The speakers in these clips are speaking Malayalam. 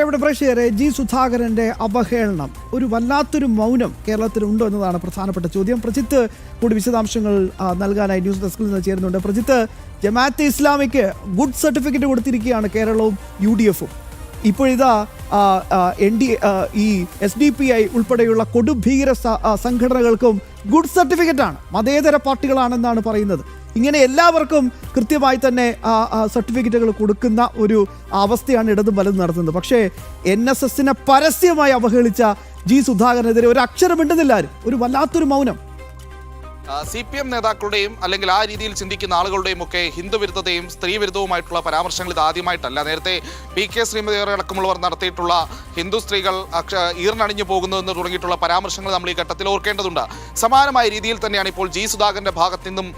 ഇവിടെ പ്രേക്ഷകരെ ജി സുധാകരന്റെ അവഹേളനം ഒരു വല്ലാത്തൊരു മൗനം കേരളത്തിലുണ്ടോ എന്നതാണ് പ്രധാനപ്പെട്ട ചോദ്യം. പ്രജിത്ത് കൂടി വിശദാംശങ്ങൾ നൽകാനായി ന്യൂസ് ഡെസ്കിൽ നിന്ന് ചേരുന്നുണ്ട്. പ്രജിത്ത്, ജമാഅത്തെ ഇസ്ലാമിക്ക് ഗുഡ് സർട്ടിഫിക്കറ്റ് കൊടുത്തിരിക്കുകയാണ് കേരളവും UDF-ഉം. ഇപ്പോഴിതാ ഈ SDPI ഉൾപ്പെടെയുള്ള കൊടുഭീകര സംഘടനകൾക്കും ഗുഡ് സർട്ടിഫിക്കറ്റാണ്, മതേതര പാർട്ടികളാണെന്നാണ് പറയുന്നത്. ഇങ്ങനെ എല്ലാവർക്കും കൃത്യമായി തന്നെ സർട്ടിഫിക്കറ്റുകൾ കൊടുക്കുന്ന ഒരു അവസ്ഥയാണ് ഇടതും വലതും നടത്തുന്നത്. പക്ഷേ NSSനെ പരസ്യമായി അവഹേളിച്ച ജി സുധാകരനെതിരെ ഒരു അക്ഷരം മിണ്ടുന്നില്ല ആരും. ഒരു വല്ലാത്തൊരു മൗനം. CPM നേതാക്കളുടെയും അല്ലെങ്കിൽ ആ രീതിയിൽ ചിന്തിക്കുന്ന ആളുകളുടെയും ഒക്കെ ഹിന്ദുവിരുദ്ധതയും സ്ത്രീവിരുദ്ധവുമായിട്ടുള്ള പരാമർശങ്ങൾ ഇത് ആദ്യമായിട്ടല്ല. നേരത്തെ PK ശ്രീമതി അടക്കമുള്ളവർ നടത്തിയിട്ടുള്ള ഹിന്ദു സ്ത്രീകൾ ഈർന്നണിഞ്ഞു പോകുന്നു എന്ന് തുടങ്ങിയിട്ടുള്ള പരാമർശങ്ങൾ നമ്മൾ ഈ ഘട്ടത്തിൽ ഓർക്കേണ്ടതുണ്ട്. സമാനമായ രീതിയിൽ തന്നെയാണ് ഇപ്പോൾ ജി സുധാകരന്റെ ഭാഗത്തു നിന്നും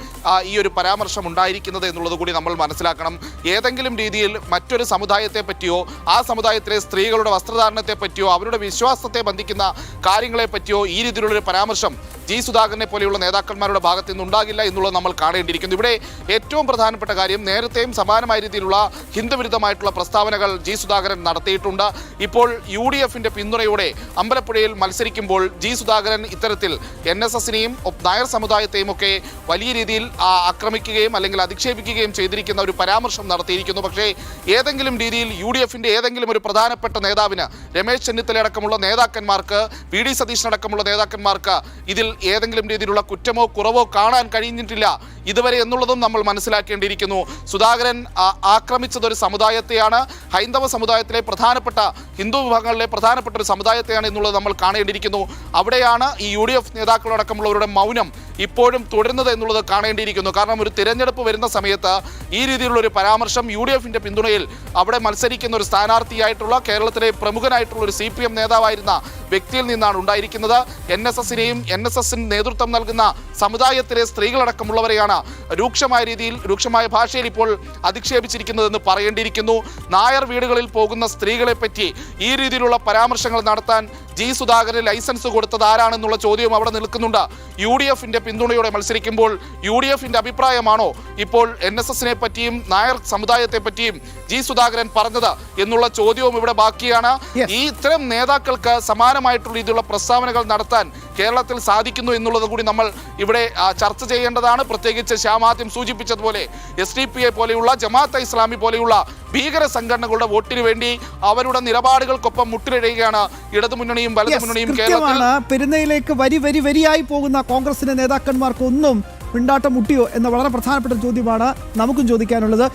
ഈ ഒരു പരാമർശം ഉണ്ടായിരിക്കുന്നത് എന്നുള്ളത് കൂടി നമ്മൾ മനസ്സിലാക്കണം. ഏതെങ്കിലും രീതിയിൽ മറ്റൊരു സമുദായത്തെ പറ്റിയോ ആ സമുദായത്തിലെ സ്ത്രീകളുടെ വസ്ത്രധാരണത്തെ പറ്റിയോ അവരുടെ വിശ്വാസത്തെ ബന്ധിക്കുന്ന കാര്യങ്ങളെ പറ്റിയോ ഈ രീതിയിലുള്ളൊരു പരാമർശം ജി സുധാകരനെ പോലെയുള്ള നേതാക്കന്മാരുടെ ഭാഗത്തു നിന്നുണ്ടാകില്ല എന്നുള്ളത് നമ്മൾ കാണേണ്ടിയിരിക്കുന്നു. ഇവിടെ ഏറ്റവും പ്രധാനപ്പെട്ട കാര്യം, നേരത്തെയും സമാനമായ രീതിയിലുള്ള ഹിന്ദുവിരുദ്ധമായിട്ടുള്ള പ്രസ്താവനകൾ ജി സുധാകരൻ നടത്തിയിട്ടുണ്ട്. ഇപ്പോൾ UDF-ന്റെ പിന്തുണയോടെ അമ്പലപ്പുഴയിൽ മത്സരിക്കുമ്പോൾ ജി സുധാകരൻ ഇത്തരത്തിൽ NSSനെയും നായർ സമുദായത്തെയും ഒക്കെ വലിയ രീതിയിൽ ആക്രമിക്കുകയും അല്ലെങ്കിൽ അധിക്ഷേപിക്കുകയും ചെയ്തിരിക്കുന്ന ഒരു പരാമർശം നടത്തിയിരിക്കുന്നു. പക്ഷേ ഏതെങ്കിലും രീതിയിൽ UDF-ന്റെ ഏതെങ്കിലും ഒരു പ്രധാനപ്പെട്ട നേതാവിന്, രമേശ് ചെന്നിത്തല അടക്കമുള്ള നേതാക്കന്മാർക്ക്, VD സതീശനടക്കമുള്ള നേതാക്കന്മാർക്ക് ഇതിൽ ഏതെങ്കിലും രീതിയിലുള്ള കുറ്റമോ കുറവോ കാണാൻ കഴിഞ്ഞിട്ടില്ല ഇതുവരെ എന്നുള്ളതും നമ്മൾ മനസ്സിലാക്കേണ്ടിയിരിക്കുന്നു. സുധാകരൻ ആക്രമിച്ചത് ഒരു സമുദായത്തെയാണ്, ഹൈന്ദവ സമുദായത്തിലെ പ്രധാനപ്പെട്ട ഹിന്ദു വിഭാഗങ്ങളിലെ പ്രധാനപ്പെട്ട ഒരു സമുദായത്തെയാണ് എന്നുള്ളത് നമ്മൾ കാണേണ്ടിയിരിക്കുന്നു. അവിടെയാണ് ഈ UDF നേതാക്കളടക്കമുള്ളവരുടെ മൗനം ഇപ്പോഴും തുടരുന്നത് എന്നുള്ളത് കാണേണ്ടിയിരിക്കുന്നു. കാരണം ഒരു തിരഞ്ഞെടുപ്പ് വരുന്ന സമയത്ത് ഈ രീതിയിലുള്ളൊരു പരാമർശം UDF-ന്റെ പിന്തുണയിൽ അവിടെ മത്സരിക്കുന്ന ഒരു സ്ഥാനാർത്ഥിയായിട്ടുള്ള കേരളത്തിലെ പ്രമുഖനായിട്ടുള്ള ഒരു CPM നേതാവായിരുന്ന വ്യക്തിയിൽ നിന്നാണ് ഉണ്ടായിരിക്കുന്നത്. NSSനെയും NSSന് നേതൃത്വം നൽകുന്ന സമുദായത്തിലെ സ്ത്രീകളടക്കമുള്ളവരെയാണ് രൂക്ഷമായ ഭാഷയിൽ ഇപ്പോൾ അധിക്ഷേപിച്ചിരിക്കുന്നതെന്ന് പറയേണ്ടിയിരിക്കുന്നു. നായർ വീടുകളിൽ പോകുന്ന സ്ത്രീകളെ പറ്റി ഈ രീതിയിലുള്ള പരാമർശങ്ങൾ നടത്താൻ ജി സുധാകരന് ലൈസൻസ് കൊടുത്തത് ആരാണെന്നുള്ള ചോദ്യവും അവിടെ നിൽക്കുന്നുണ്ട്. UDF-ന്റെ പിന്തുണയോടെ മത്സരിക്കുമ്പോൾ UDF-ന്റെ അഭിപ്രായമാണോ ഇപ്പോൾ NSSനെ പറ്റിയും നായർ സമുദായത്തെ പറ്റിയും ജി സുധാകരൻ പറഞ്ഞത് എന്നുള്ള ചോദ്യവും ഇവിടെ ബാക്കിയാണ്. ഈ ഇത്തരം നേതാക്കൾക്ക് സമാനമായിട്ടുള്ള രീതിയിലുള്ള പ്രസ്താവനകൾ നടത്താൻ കേരളത്തിൽ സാധിക്കുന്നു എന്നുള്ളത് കൂടി നമ്മൾ ഇവിടെ ചർച്ച ചെയ്യേണ്ടതാണ്. പ്രത്യേകിച്ച് ശ്യാമാദ്യം സൂചിപ്പിച്ചതുപോലെ SDPI പോലെയുള്ള ജമാഅത്തെ ഇസ്ലാമി പോലെയുള്ള ഭീകര സംഘടനകളുടെ വോട്ടിന് വേണ്ടി അവരുടെ നിലപാടുകൾക്കൊപ്പം മുട്ടിലിടുകയാണ് ഇടതുമുന്നണിയും വലതുമുന്നണിയും. കേരളത്തിൽ പെരുന്നയിലേക്ക് വരിയായി പോകുന്ന കോൺഗ്രസിന്റെ നേതാക്കന്മാർക്കൊന്നും പിണ്ടാട്ടം മുട്ടിയോ എന്ന വളരെ പ്രധാനപ്പെട്ട ചോദ്യമാണ് നമുക്കും ചോദിക്കാനുള്ളത്.